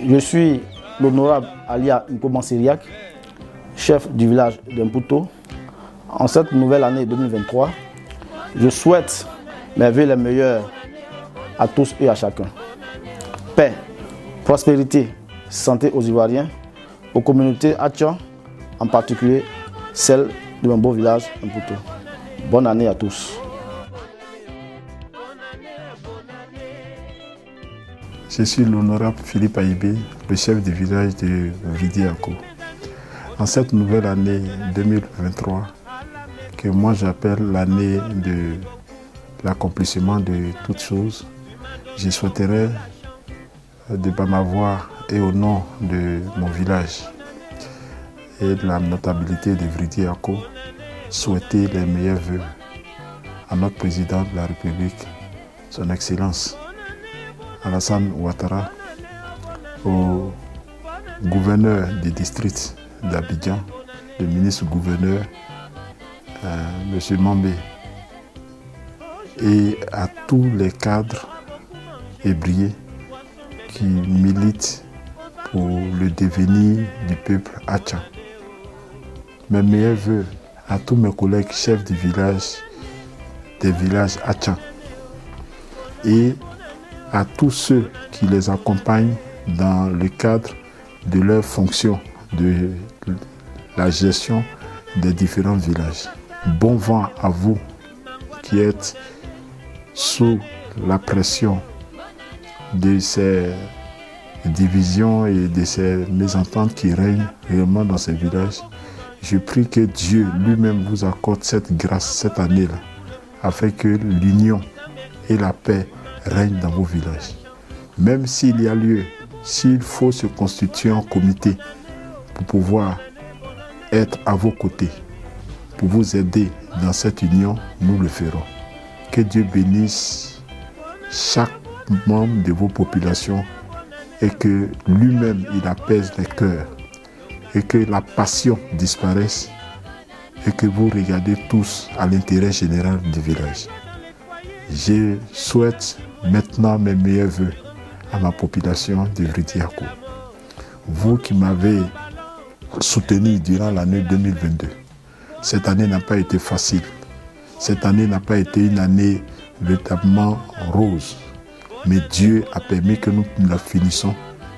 Je suis l'honorable Alia Nkomanseriak, chef du village d'Imputo. En cette nouvelle année 2023, je souhaite mes vœux les meilleurs à tous et à chacun. Paix, prospérité, santé aux Ivoiriens, aux communautés Atchan, en particulier celle de mon beau village Imputo. Bonne année à tous. Je suis l'honorable Philippe Aïbé, le chef du village de Vridiako. En cette nouvelle année 2023, que moi j'appelle l'année de l'accomplissement de toutes choses, je souhaiterais, de par ma voix et au nom de mon village et de la notabilité de Vridiako, souhaiter les meilleurs vœux à notre président de la République, son Excellence Alassane Ouattara, au gouverneur du district d'Abidjan, le ministre-gouverneur M. Mambé, et à tous les cadres ébriés qui militent pour le devenir du peuple Atchan. Mes meilleurs vœux à tous mes collègues chefs du village, des villages Atchan, et à tous ceux qui les accompagnent dans le cadre de leur fonction de la gestion des différents villages. Bon vent à vous qui êtes sous la pression de ces divisions et de ces mésententes qui règnent réellement dans ces villages. Je prie que Dieu lui-même vous accorde cette grâce cette année-là, afin que l'union et la paix règne dans vos villages. Même s'il y a lieu, s'il faut se constituer en comité pour pouvoir être à vos côtés, pour vous aider dans cette union, nous le ferons. Que Dieu bénisse chaque membre de vos populations et que lui-même il apaise les cœurs et que la passion disparaisse et que vous regardez tous à l'intérêt général du village. Je souhaite maintenant mes meilleurs vœux à ma population de Vridiako. Vous qui m'avez soutenu durant l'année 2022, cette année n'a pas été facile. Cette année n'a pas été une année véritablement rose. Mais Dieu a permis que nous la finissions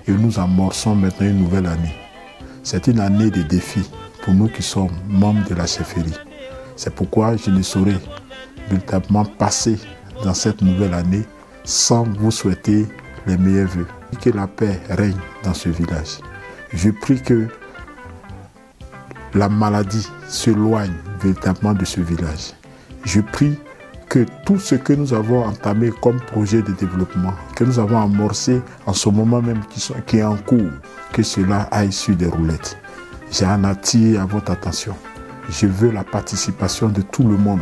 et nous amorçons maintenant une nouvelle année. C'est une année de défis pour nous qui sommes membres de la chefferie. C'est pourquoi je ne saurais véritablement passer dans cette nouvelle année sans vous souhaiter les meilleurs vœux. Que la paix règne dans ce village. Je prie que la maladie s'éloigne véritablement de ce village. Je prie que tout ce que nous avons entamé comme projet de développement, que nous avons amorcé en ce moment même qui est en cours, que cela aille sur des roulettes. J'en attire à votre attention. Je veux la participation de tout le monde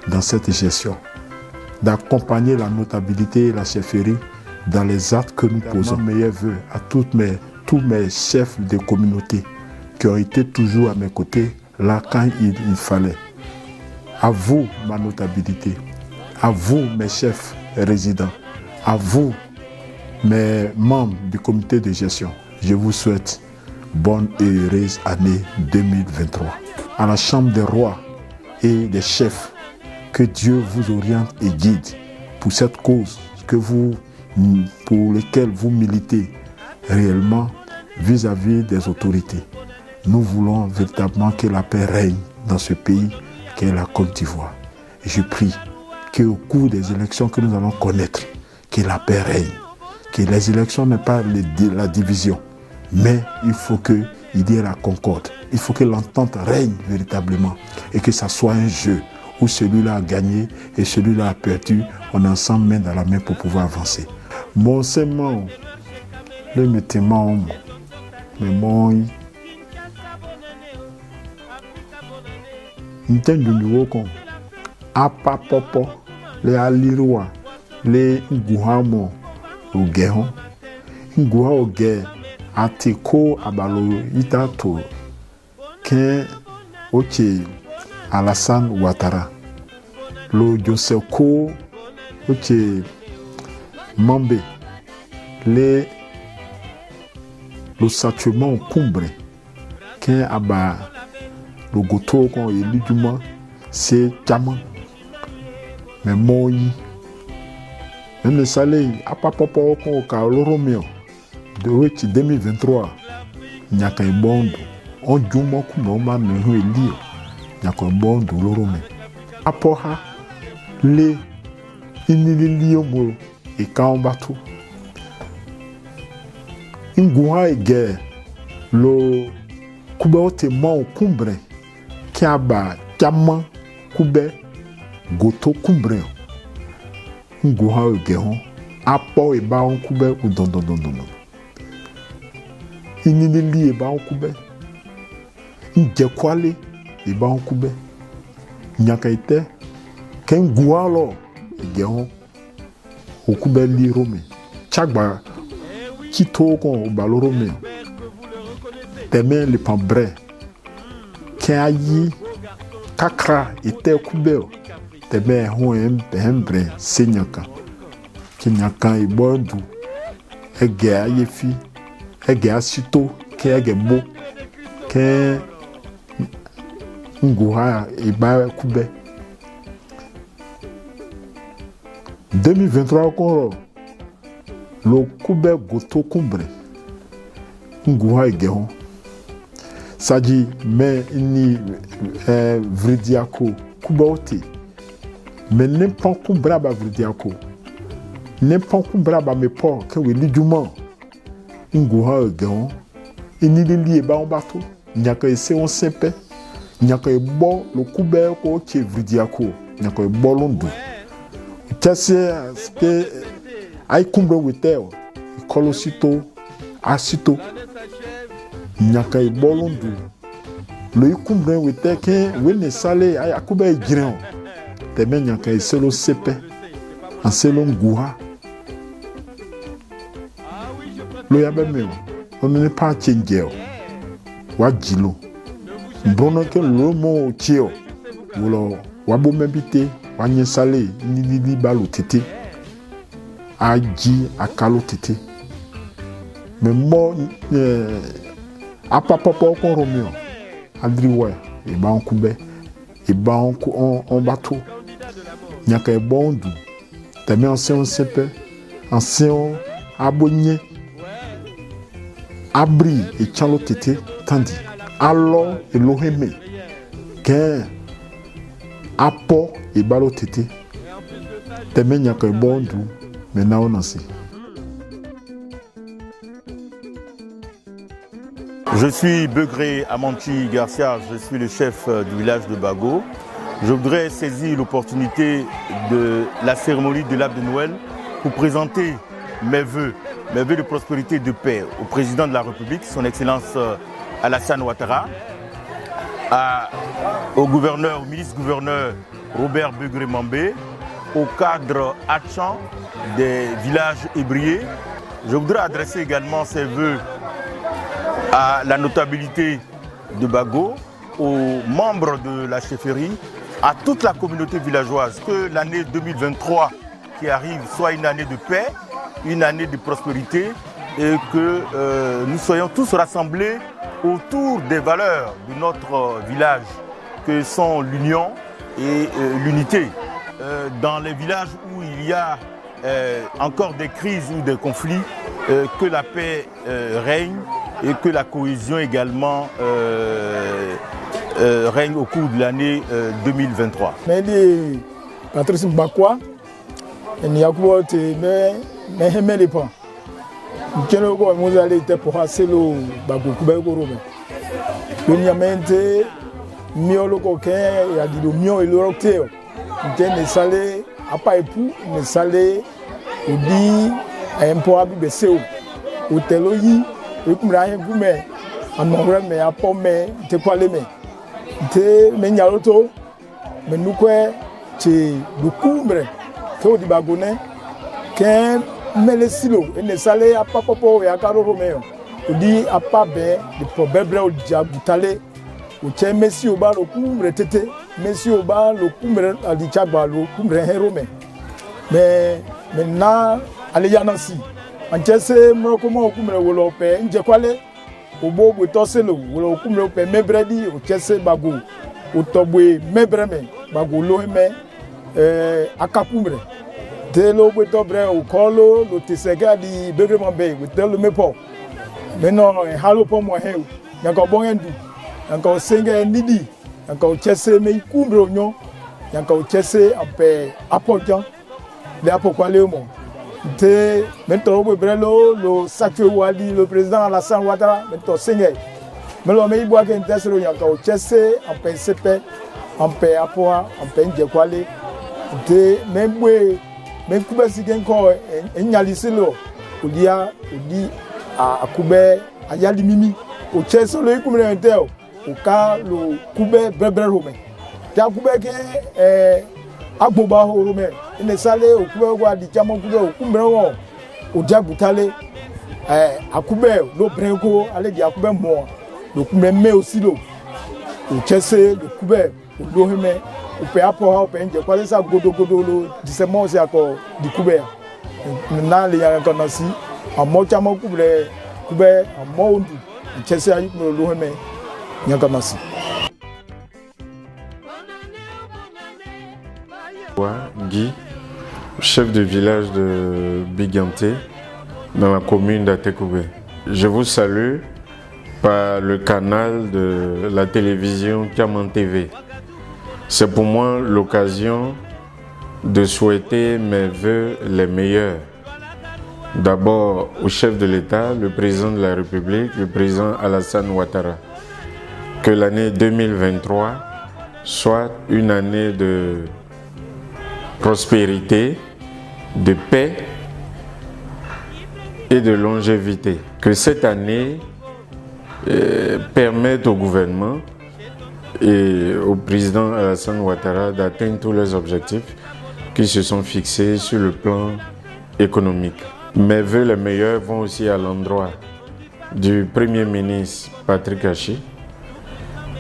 dans cette gestion, d'accompagner la notabilité et la chefferie dans les actes que nous posons. Meilleurs vœux à tous mes chefs de communauté qui ont été toujours à mes côtés là quand il fallait. À vous, ma notabilité. À vous, mes chefs résidents. À vous, mes membres du comité de gestion. Je vous souhaite bonne et heureuse année 2023. À la Chambre des rois et des chefs, que Dieu vous oriente et guide pour cette cause pour laquelle vous militez réellement vis-à-vis des autorités. Nous voulons véritablement que la paix règne dans ce pays qu'est la Côte d'Ivoire. Et je prie qu'au cours des élections que nous allons connaître, que la paix règne. Que les élections n'est pas la division, mais il faut qu'il y ait la concorde. Il faut que l'entente règne véritablement et que ça soit un jeu où celui-là a gagné et celui-là a perdu. On est ensemble main dans la main pour pouvoir avancer. Mon sément, le mettez-moi, mais moi, Nintendo nouveau con, apa popo, les aliroa, les nguhamo, au guéhon, nguha au gué, atiko abalo itato, qu'un oche Alassane Ouattara, le Joseko oche Mambé, les le saturation cumbre qu'un aba le goto qu'on élit c'est diamant mais moi même le salaire à papa qu'on au Romeo de 2023 n'y a qu'un bon on juma comme on m'a mis élire n'y a qu'un bon de l'Oromé apporta les inililiomolo et quand on bat tout Ngouha et guerre, le Kubaote man cumbre, qui a ba diamant Kube, goto cumbre. Ngouha et guerre, apport et ba en Kube ou don. Inili et ba en Kube. Njekwale et ba en Kube. Nyakaite, ken Ngouha lo et guerre, au Kube li Rome. Chagba. Qui tourne au baloromé, tellement les pambrés, qui a eu kakra était coubé, tellement on aime seignaka, qui n'a qu'un et bon doux, et gars y fi, et gars sito, qui est beau, qui ngouha et ba coubé. 2023 encore. Le Koube goto kumbre Ngouha et Guéhon Sadi mais ni Vridiako Koubaote mais n'importe où braba Vridiako n'importe où braba me pas que we liduman Ngouha et Guéhon ni li ba on bateau n'y a que c'est on sepe n'y a que bon le Koube ko qui Vridiako n'y a que bon londo c'est que ay kumbre witeo kolosito asito nyaka ibolondu le kumbre wite ke wene sale ay akuba igiren te men nyaka iselo sepe en selo Ngouha lo yabe me on ne pas changer wa jilo brono ke lo mo chio wolo wabo mebite wa nyesale ni balo tete Aji akalo tete mais moi à papa qu'on Romeo Adriwa et ba on Koube et ba on bateau nyaka bon du tellement ancien sepe ancien abonné abri et chalo tete tandi alors et loheme que apport et balo tete tellement nyaka bon du maintenant on en sait. Je suis Begré Amanti Garcia, je suis le chef du village de Bago. Je voudrais saisir l'opportunité de la cérémonie de l'arbre de Noël pour présenter mes vœux de prospérité et de paix au président de la République, son Excellence Alassane Ouattara, au ministre-gouverneur Robert Begré Mambé, au cadre Hatchan des villages ébriés. Je voudrais adresser également ces vœux à la notabilité de Bago, aux membres de la chefferie, à toute la communauté villageoise, que l'année 2023 qui arrive soit une année de paix, une année de prospérité et que nous soyons tous rassemblés autour des valeurs de notre village que sont l'union et l'unité. Dans les villages où il y a encore des crises ou des conflits, que la paix règne et que la cohésion également règne au cours de l'année 2023. Patrice Mbakwa, il y a quoi mais les pas. Je ne sais pas si vous allez être pour passer le Bago Koubego. Il y a maintenant mieux le coquin, il y a du mieux et le roquet. Il y a des salés, à pas époux, des salés, ou dit un peu à bibécéo, ou teloyi, et comme rien vous met, en nombre, mais à pas mais, t'es pas les mains. T'es menyaloto, mais nous quoi, t'es le coumbre, t'es du bagonnet, qu'un mêlé silo, et les salés à pas popo et à caro roméo, ou dit à pas ben, des problèmes au diable du talé. O tchè messi au bar au coumbre tété messi au bar le coumbre à dichaba le coumbre héromé mais maintenant allez yanansi en tchè c'est moi comment au coumbre wolopé n'jé kwalé obo botoselo wolo kumle pe mebredi o chese bago o togbe mebreme bago lo me akakumre te lo botobre o kolo lo tisega di begrement be we tell me po me no halo po mo he yanko bonendu yanko senge nidi yanko chese me kumre onyo yanko chese ape apojan le apokwale mo te mento bo brelo lo sakwe wali le président Alassane Ouattara mento senge melo me ibo ke ntesero yanko chese ape sepe ape apoa ape njekwale te membwe menkube sigen ko enyalisilo odia odi akube ayali mimi o chese lo ikumre ntel o ka lo kube brebre rome ta kube ke agboba rome ine sale o kube wa di chamo kube o kumre won o jabutale akube lo brenko ale di akube mo lo kumre me osilo o chese lo kube o lo heme o pe apo ha o pe nje kwale sa godogodo lo disemo se ako di kube na le ya kan si amo chamo kube kube amo ndu chese ayi lo heme nya kan si Guy, chef de village de Biganté, dans la commune d'Atekoubé. Je vous salue par le canal de la télévision Kaman TV. C'est pour moi l'occasion de souhaiter mes vœux les meilleurs. D'abord au chef de l'État, le président de la République, le président Alassane Ouattara. Que l'année 2023 soit une année de prospérité, de paix et de longévité. Que cette année permette au gouvernement et au président Alassane Ouattara d'atteindre tous les objectifs qui se sont fixés sur le plan économique. Mes vœux les meilleurs vont aussi à l'endroit du Premier ministre Patrick Hachi,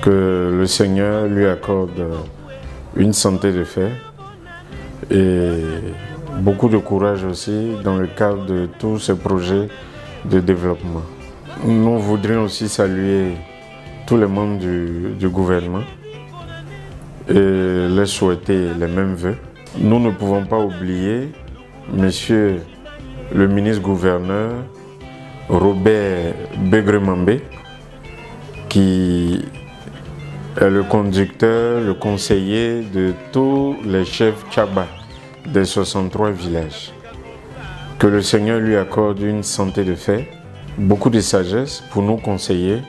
que le Seigneur lui accorde une santé de fer et beaucoup de courage aussi dans le cadre de tous ces projets de développement. Nous voudrions aussi saluer tous les membres du gouvernement et leur souhaiter les mêmes vœux. Nous ne pouvons pas oublier Monsieur le ministre-gouverneur Robert Begremambé, qui est le conducteur, le conseiller de tous les chefs Tchaba des 63 villages. Que le Seigneur lui accorde une santé de fer, beaucoup de sagesse pour nous conseiller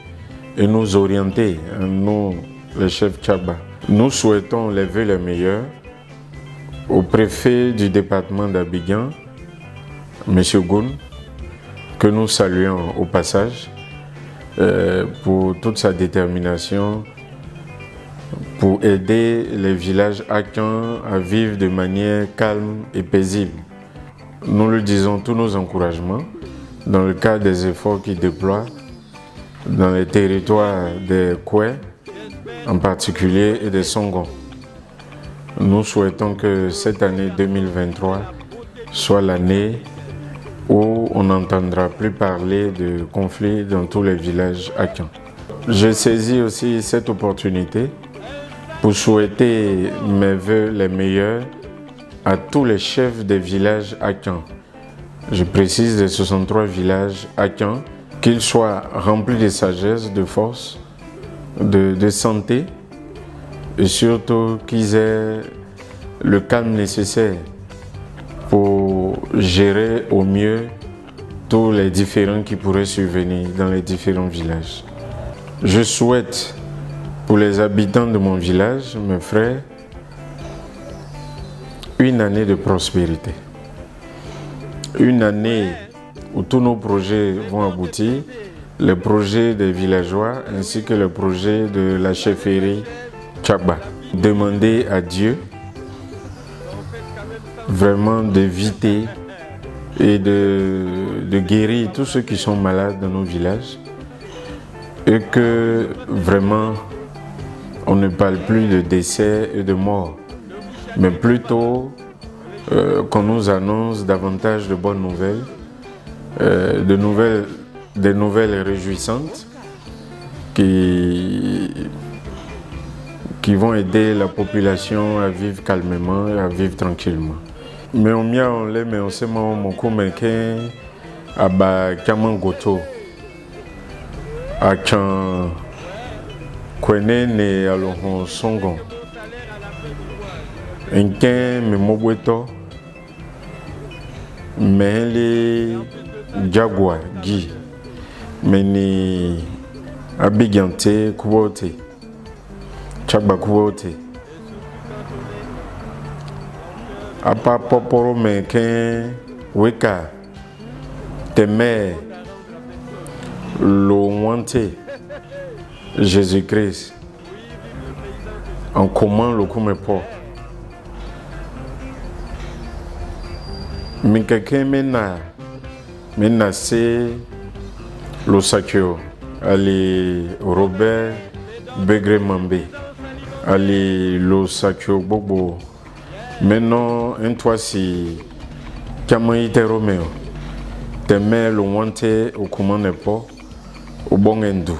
et nous orienter, nous les chefs Tchaba. Nous souhaitons les vœux les meilleurs au préfet du département d'Abidjan, M. Goun, que nous saluons au passage pour toute sa détermination pour aider les villages Akan à vivre de manière calme et paisible. Nous lui disons tous nos encouragements dans le cadre des efforts qu'il déploie dans les territoires des Koué, en particulier, et des Songons. Nous souhaitons que cette année 2023 soit l'année où on n'entendra plus parler de conflits dans tous les villages Akan. Je saisis aussi cette opportunité pour souhaiter mes vœux les meilleurs à tous les chefs des villages Akan. Je précise des 63 villages Akan, qu'ils soient remplis de sagesse, de force, de santé et surtout qu'ils aient le calme nécessaire pour gérer au mieux tous les différends qui pourraient survenir dans les différents villages. Je souhaite pour les habitants de mon village, mes frères, une année de prospérité. Une année où tous nos projets vont aboutir, les projets des villageois ainsi que les projets de la chefferie Tchaba. Demandez à Dieu vraiment d'éviter et de guérir tous ceux qui sont malades dans nos villages et que vraiment on ne parle plus de décès et de morts, mais plutôt qu'on nous annonce davantage de bonnes nouvelles, des nouvelles réjouissantes qui vont aider la population à vivre calmement et à vivre tranquillement. Mais on m'a on les mais on sait mon communiqué à ba Kamangoto à Chan Kwene ne alohon songon Enken me mobweto mais les Jaguar Gi mais ni Abigante Kubote Chagba Kubote Apa poporo me ken weka teme lo wante Jésus-Christ en comment le come po mi keke mena se lo sakyo ali Robert Begré-Mambé ali lo sakyo bobo maintenant un toi si Kamaïte Roméo teme lo wante au comment ne pas au bon endou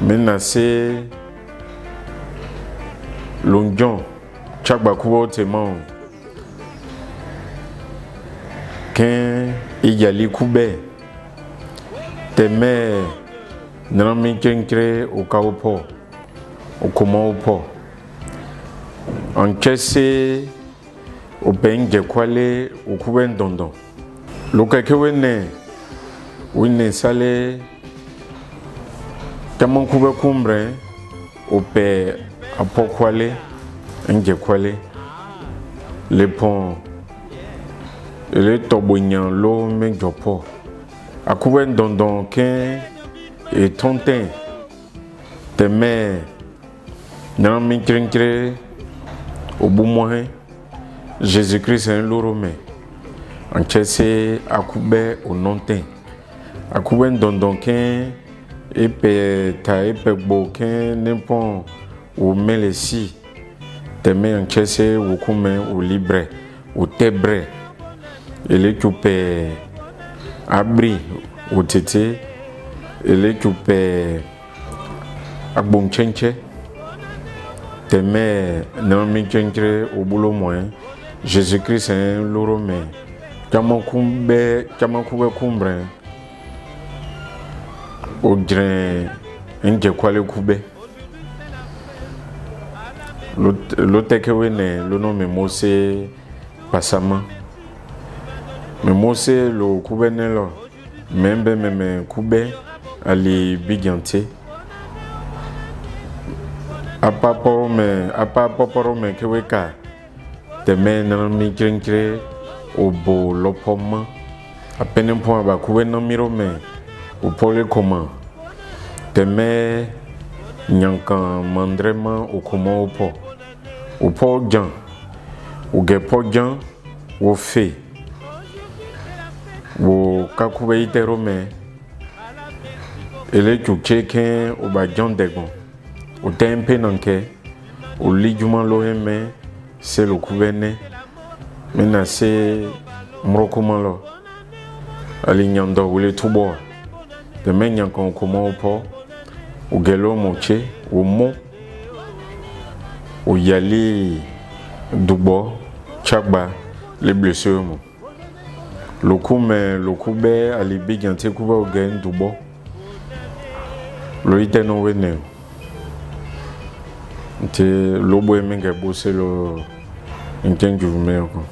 maintenant c'est l'onjon chagba kubo temon ken iyali kube teme nami kenkre au kaopo au comment au po en kese au benje kwale au kuben dondon lokake wene sale Kamon kube kumbre ope apokwale nje kwale le pont le tobonyan lo menjopo akube dondon ken et tontin teme nan mi krinkre obumohe Jésus-Christ un lorome en chese akube onontin akube dondon ken epe ta epe boken nempon ou melesi teme en chese ou kume ou libre ou tebre ele kupe abri ou tete ele kupe agboncheche teme nami chenkre au boulot moins Jésus-Christ un lorome kamankube kumbre au grain nje kwale kube l'autre que wene le nom Mose Passama mais Mose le kube ne lo membe kube ali bigante apa poporo me keweka teme na mi krinkre obo lopoma apene po ba kube no miro me au pôle commun teme nyankan mandrema au comment au port jan au gepo jan au fait au kakube iterome ele chukeken au bajan degon au tempe nanke au lijuman loheme c'est le couvene menacé mrokomalo alinyando ou le tubo de menyan kon comment po o gelo moche o mo o yali dubo chagba les blessures mo le kube ali bigante kuba o gen dubo lo ite no wene te lobo emenga bose lo intenju me ko